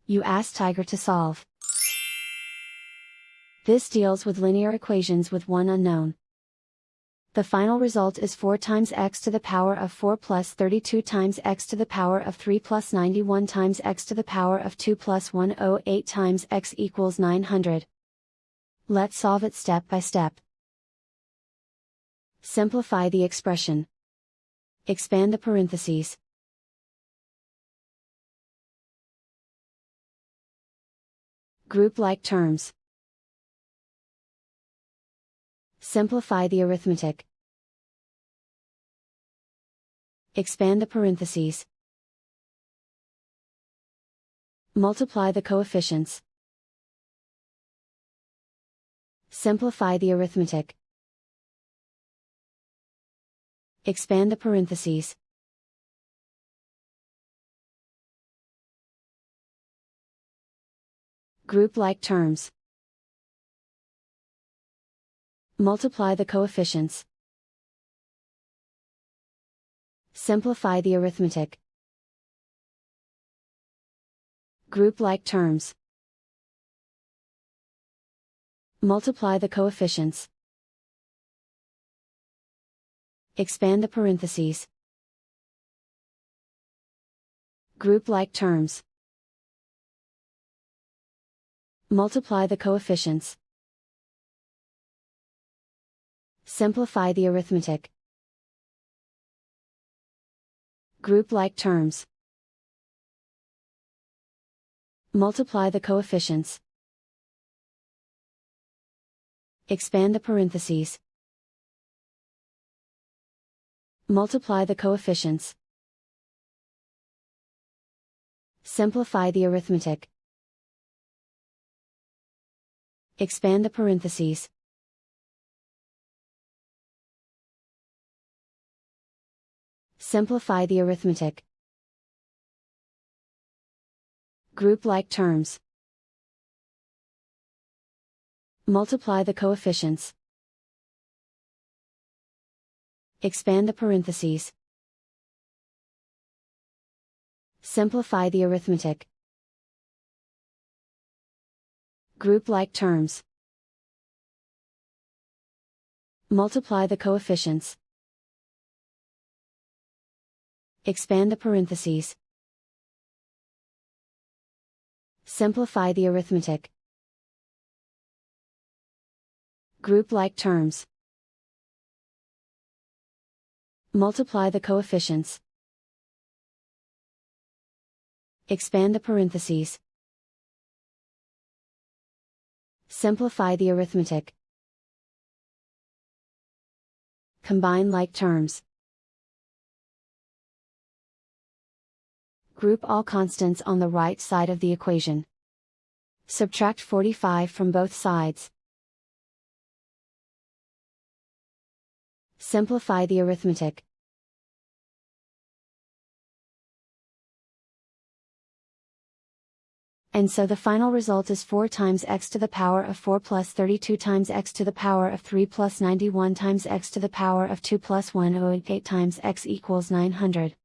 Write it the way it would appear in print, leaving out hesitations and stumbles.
You ask Tiger to solve. This deals with linear equations with one unknown. The final result is 4 times x to the power of 4 plus 32 times x to the power of 3 plus 91 times x to the power of 2 plus 108 times x equals 900. Let's solve it step by step. Simplify the expression. Expand the parentheses. Group like terms. Simplify the arithmetic. Expand the parentheses. Multiply the coefficients. Simplify the arithmetic. Expand the parentheses. Group like terms. Multiply the coefficients. Simplify the arithmetic. Group like terms. Multiply the coefficients. Expand the parentheses. Group like terms. Multiply the coefficients. Simplify the arithmetic. Group like terms. Multiply the coefficients. Expand the parentheses. Multiply the coefficients. Simplify the arithmetic. Expand the parentheses. Simplify the arithmetic. Group like terms. Multiply the coefficients. Expand the parentheses. Simplify the arithmetic. Group like terms. Multiply the coefficients. Expand the parentheses. Simplify the arithmetic. Group like terms. Multiply the coefficients. Expand the parentheses. Simplify the arithmetic. Combine like terms. Group all constants on the right side of the equation. Subtract 45 from both sides. Simplify the arithmetic. And so the final result is 4 times x to the power of 4 plus 32 times x to the power of 3 plus 91 times x to the power of 2 plus 108 times x equals 900.